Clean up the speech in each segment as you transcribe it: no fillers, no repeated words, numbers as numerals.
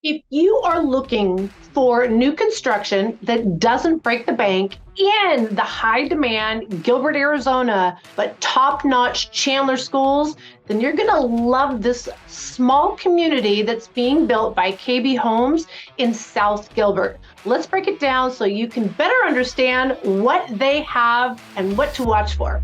If you are looking for new construction that doesn't break the bank in the high demand Gilbert, Arizona, but top notch Chandler schools, then you're going to love this small community that's being built by KB Homes in South Gilbert. Let's break it down so you can better understand what they have and what to watch for.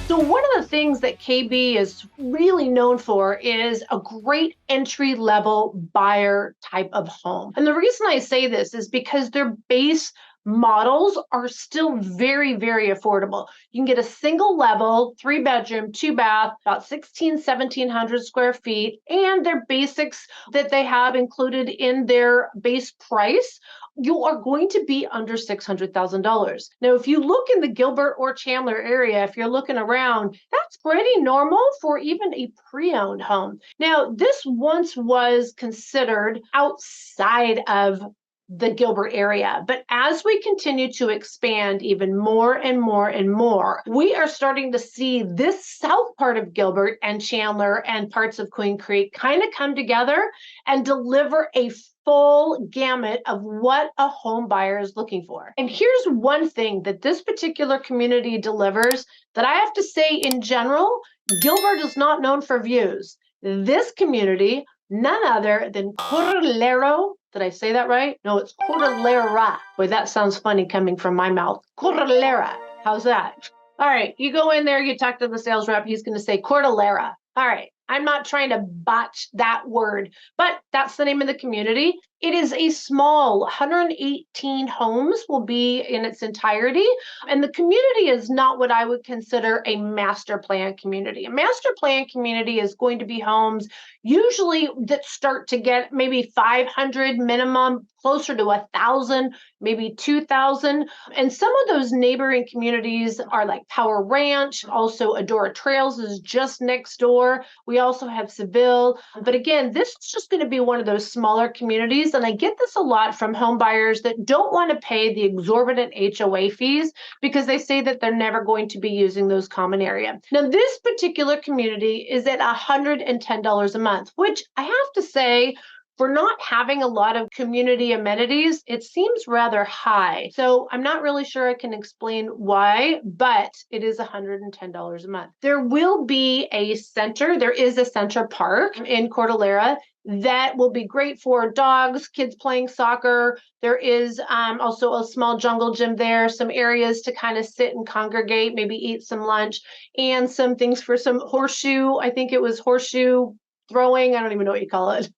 So one of the things that KB is really known for is a great entry-level buyer type of home. And the reason I say this is because their base models are still very, very affordable. You can get a single level, 3-bedroom, 2-bath, about 1,700 square feet, and their basics that they have included in their base price, you are going to be under $600,000. Now, if you look in the Gilbert or Chandler area, if you're looking around, that's pretty normal for even a pre-owned home. Now, this once was considered outside of the Gilbert area. But as we continue to expand even more and more and more, we are starting to see this south part of Gilbert and Chandler and parts of Queen Creek kind of come together and deliver a full gamut of what a home buyer is looking for. And here's one thing that this particular community delivers that I have to say in general, Gilbert is not known for views. This community, none other than Cordillera. Did I say that right? No, it's Cordillera. Boy, that sounds funny coming from my mouth. Cordillera. How's that? All right, you go in there, you talk to the sales rep, he's going to say Cordillera. All right, I'm not trying to botch that word, but that's the name of the community. It is a small 118 homes will be in its entirety. And the community is not what I would consider a master plan community. A master plan community is going to be homes usually that start to get maybe 500 minimum, closer to 1,000, maybe 2,000. And some of those neighboring communities are like Power Ranch. Also, Adora Trails is just next door. We also have Seville. But again, this is just going to be one of those smaller communities. And I get this a lot from home buyers that don't want to pay the exorbitant HOA fees because they say that they're never going to be using those common area. Now, this particular community is at $110 a month, which I have to say, for not having a lot of community amenities, it seems rather high. So I'm not really sure I can explain why, but it is $110 a month. There will be a center. There is a center park in Cordillera that will be great for dogs, kids playing soccer. There is also a small jungle gym there, some areas to kind of sit and congregate, maybe eat some lunch, and some things for some horseshoe. I think it was horseshoe throwing. I don't even know what you call it.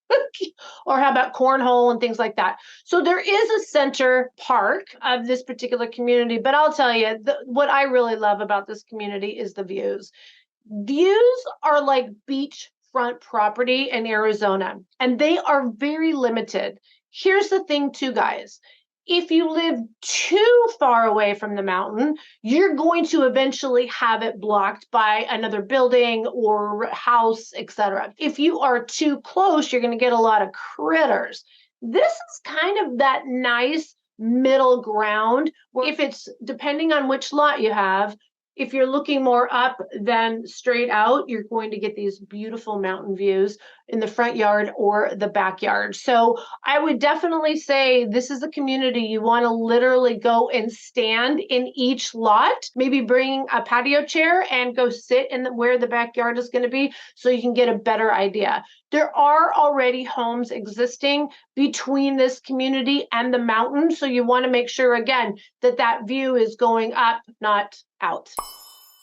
Or how about cornhole and things like that. So there is a center park of this particular community, but I'll tell you, what I really love about this community is the views. Views are like beachfront property in Arizona, and they are very limited. Here's the thing too, guys. If you live too far away from the mountain, you're going to eventually have it blocked by another building or house, etc. If you are too close, you're going to get a lot of critters. This is kind of that nice middle ground where if it's depending on which lot you have, if you're looking more up than straight out, you're going to get these beautiful mountain views in the front yard or the backyard. So I would definitely say this is a community you want to literally go and stand in each lot, maybe bring a patio chair and go sit in where the backyard is going to be so you can get a better idea. There are already homes existing between this community and the mountain. So you want to make sure, again, that that view is going up, not out.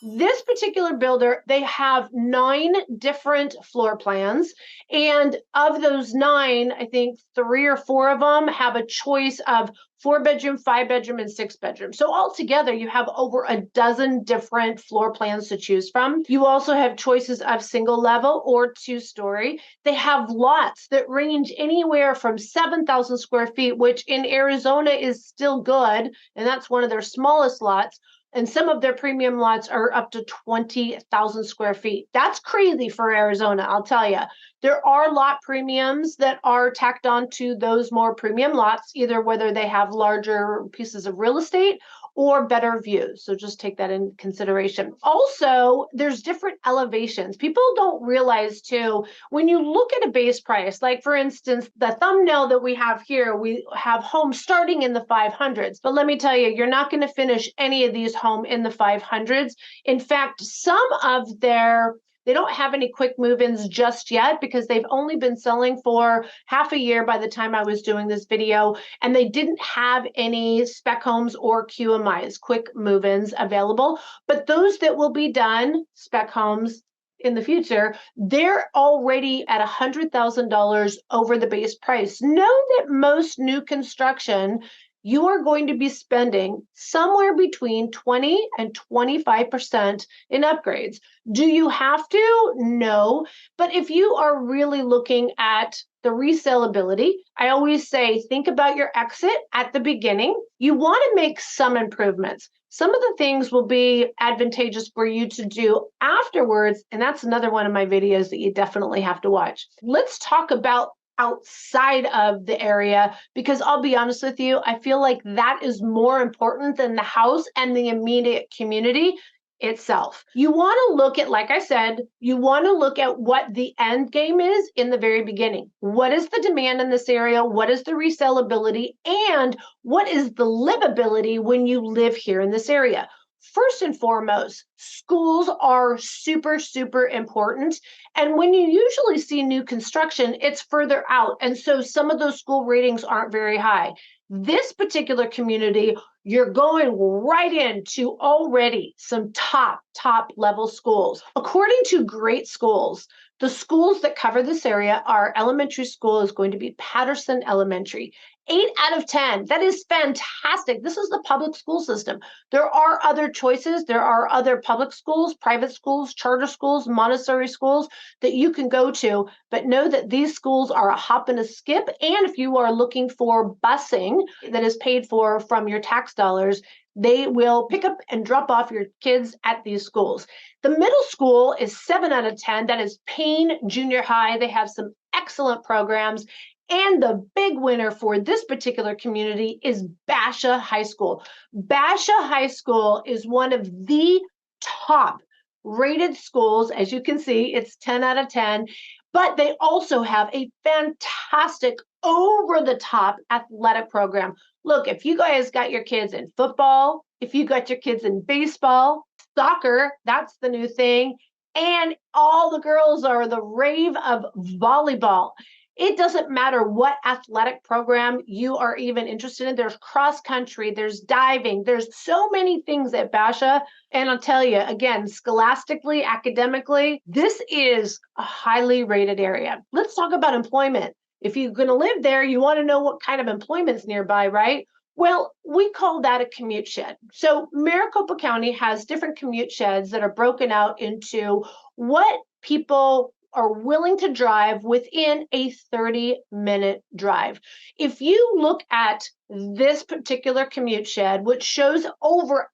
This particular builder, they have 9 different floor plans. And of those 9, I think 3 or 4 of them have a choice of 4-bedroom, 5-bedroom, and 6-bedroom. So altogether, you have over a dozen different floor plans to choose from. You also have choices of single level or 2-story. They have lots that range anywhere from 7,000 square feet, which in Arizona is still good. And that's one of their smallest lots, And some of their premium lots are up to 20,000 square feet. That's crazy for Arizona, I'll tell you. There are lot premiums that are tacked on to those more premium lots, either whether they have larger pieces of real estate or better views. So just take that in consideration. Also, there's different elevations. People don't realize too, when you look at a base price, like for instance, the thumbnail that we have here, we have homes starting in the 500s. But let me tell you, you're not going to finish any of these homes in the 500s. In fact, some of they don't have any quick move-ins just yet because they've only been selling for half a year by the time I was doing this video, and they didn't have any spec homes or QMIs, quick move-ins available. But those that will be done, spec homes in the future, they're already at $100,000 over the base price. Know that most new construction, you are going to be spending somewhere between 20 and 25% in upgrades. Do you have to? No. But if you are really looking at the resaleability, I always say, think about your exit at the beginning. You want to make some improvements. Some of the things will be advantageous for you to do afterwards. And that's another one of my videos that you definitely have to watch. Let's talk about outside of the area, because I'll be honest with you, I feel like that is more important than the house and the immediate community itself. You want to look at, like I said, you want to look at what the end game is in the very beginning. What is the demand in this area? What is the resaleability? And what is the livability when you live here in this area? First and foremost, schools are super, super important. And when you usually see new construction, it's further out. And so some of those school ratings aren't very high. This particular community, you're going right into already some top level schools. According to Great Schools, the schools that cover this area, our elementary school is going to be Patterson Elementary. 8 out of 10. That is fantastic. This is the public school system. There are other choices. There are other public schools, private schools, charter schools, Montessori schools that you can go to, but know that these schools are a hop and a skip. And if you are looking for busing that is paid for from your tax dollars, they will pick up and drop off your kids at these schools. The middle school is 7 out of 10. That is Payne Junior High. They have some excellent programs. And the big winner for this particular community is Basha High School. Basha High School is one of the top rated schools. As you can see, it's 10 out of 10. But they also have a fantastic over-the-top athletic program. Look, if you guys got your kids in football, if you got your kids in baseball, soccer, that's the new thing, and all the girls are the rave of volleyball. It doesn't matter what athletic program you are even interested in. There's cross country, there's diving, there's so many things at Basha. And I'll tell you, again, scholastically, academically, this is a highly rated area. Let's talk about employment. If you're going to live there, you want to know what kind of employment's nearby, right? Well, we call that a commute shed. So Maricopa County has different commute sheds that are broken out into what people are willing to drive within a 30-minute drive. If you look at this particular commute shed, which shows over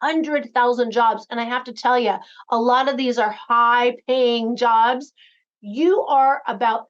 800,000 jobs, and I have to tell you, a lot of these are high-paying jobs, you are about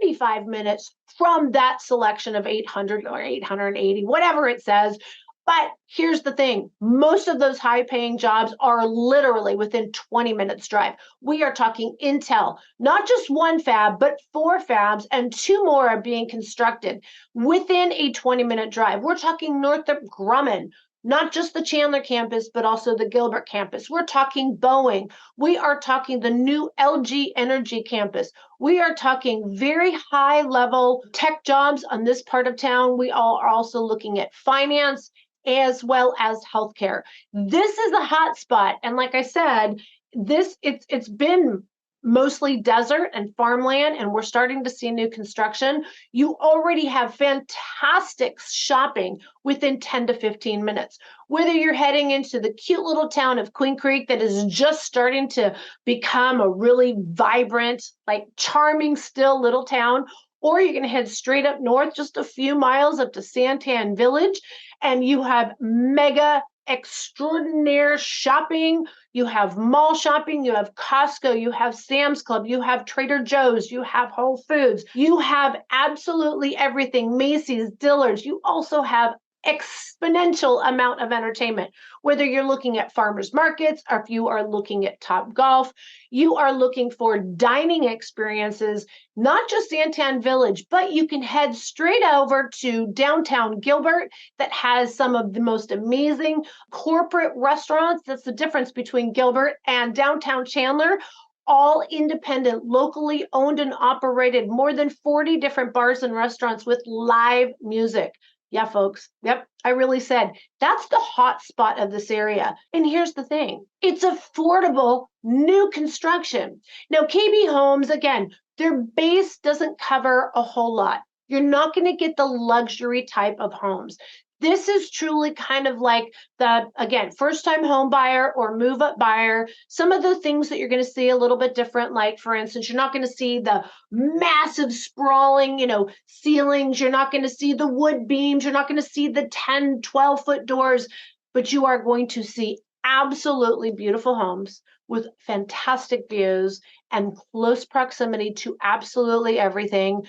35 minutes from that selection of 800 or 880, whatever it says. But here's the thing, most of those high-paying jobs are literally within 20 minutes drive. We are talking Intel, not just one fab, but 4 fabs, and 2 more are being constructed within a 20-minute drive. We're talking Northrop Grumman, not just the Chandler campus, but also the Gilbert campus. We're talking Boeing. We are talking the new LG Energy campus. We are talking very high-level tech jobs on this part of town. We are also looking at finance as well as healthcare. This is a hot spot. And like I said, it's been mostly desert and farmland, and we're starting to see new construction. You already have fantastic shopping within 10 to 15 minutes. Whether you're heading into the cute little town of Queen Creek that is just starting to become a really vibrant, like charming still little town, or you're going to head straight up north just a few miles up to Santan Village, and you have mega extraordinaire shopping, you have mall shopping, you have Costco, you have Sam's Club, you have Trader Joe's, you have Whole Foods, you have absolutely everything, Macy's, Dillard's. You also have exponential amount of entertainment, whether you're looking at farmers markets or if you are looking at Top Golf, you are looking for dining experiences, not just Santan Village, but you can head straight over to downtown Gilbert that has some of the most amazing corporate restaurants. That's the difference between Gilbert and downtown Chandler. All independent, locally owned and operated, more than 40 different bars and restaurants with live music. Yeah, folks. Yep, I really said that's the hot spot of this area. And here's the thing, it's affordable new construction. Now, KB Homes, again, their base doesn't cover a whole lot. You're not going to get the luxury type of homes. This is truly kind of like the, again, first time home buyer or move up buyer. Some of the things that you're going to see a little bit different, like for instance, you're not going to see the massive sprawling, ceilings. You're not going to see the wood beams. You're not going to see the 10, 12-foot doors, but you are going to see absolutely beautiful homes with fantastic views and close proximity to absolutely everything.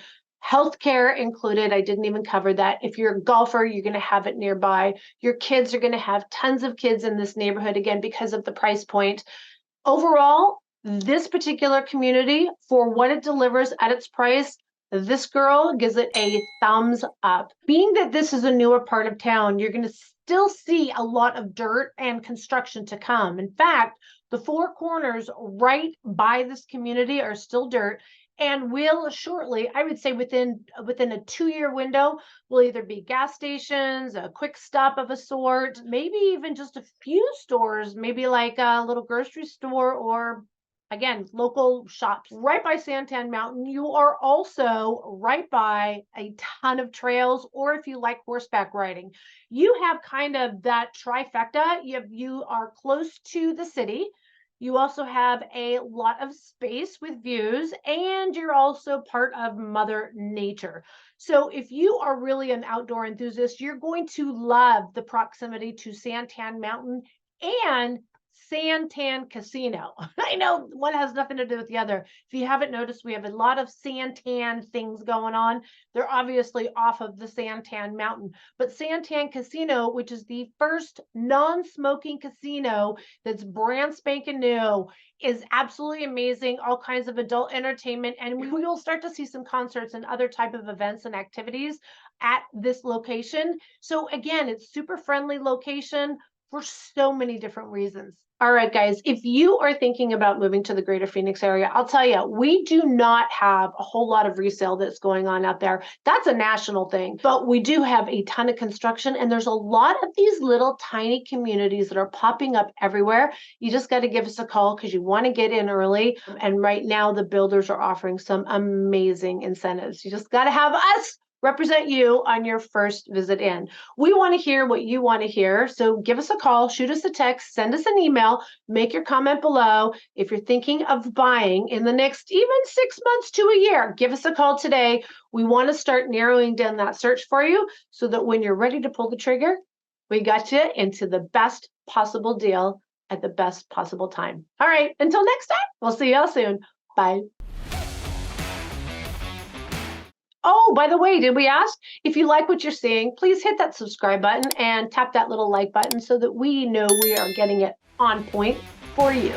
Healthcare included. I didn't even cover that. If you're a golfer, you're going to have it nearby. Your kids are going to have tons of kids in this neighborhood, again, because of the price point. Overall, this particular community, for what it delivers at its price, this girl gives it a thumbs up. Being that this is a newer part of town, you're going to still see a lot of dirt and construction to come. In fact, the four corners right by this community are still dirt, and will shortly, I would say within a 2-year window, will either be gas stations, a quick stop of a sort, maybe even just a few stores, maybe like a little grocery store, or again, local shops right by Santan Mountain. You are also right by a ton of trails, or if you like horseback riding, you have kind of that trifecta. You are close to the city. You also have a lot of space with views, and you're also part of Mother Nature. So if you are really an outdoor enthusiast, you're going to love the proximity to Santan Mountain and Santan Casino. I know one has nothing to do with the other. If you haven't noticed, we have a lot of Santan things going on. They're obviously off of the Santan Mountain, but Santan Casino, which is the first non-smoking casino that's brand spanking new, is absolutely amazing. All kinds of adult entertainment, and we will start to see some concerts and other type of events and activities at this location. So again, it's super friendly location for so many different reasons. All right, guys, if you are thinking about moving to the greater Phoenix area, I'll tell you, we do not have a whole lot of resale that's going on out there. That's a national thing, but we do have a ton of construction, and there's a lot of these little tiny communities that are popping up everywhere. You just got to give us a call because you want to get in early. And right now, the builders are offering some amazing incentives. You just got to have us represent you on your first visit in. We want to hear what you want to hear. So give us a call, shoot us a text, send us an email, make your comment below. If you're thinking of buying in the next even 6 months to a year, give us a call today. We want to start narrowing down that search for you so that when you're ready to pull the trigger, we got you into the best possible deal at the best possible time. All right, until next time, we'll see y'all soon. Bye. Oh, by the way, did we ask? If you like what you're seeing, please hit that subscribe button and tap that little like button so that we know we are getting it on point for you.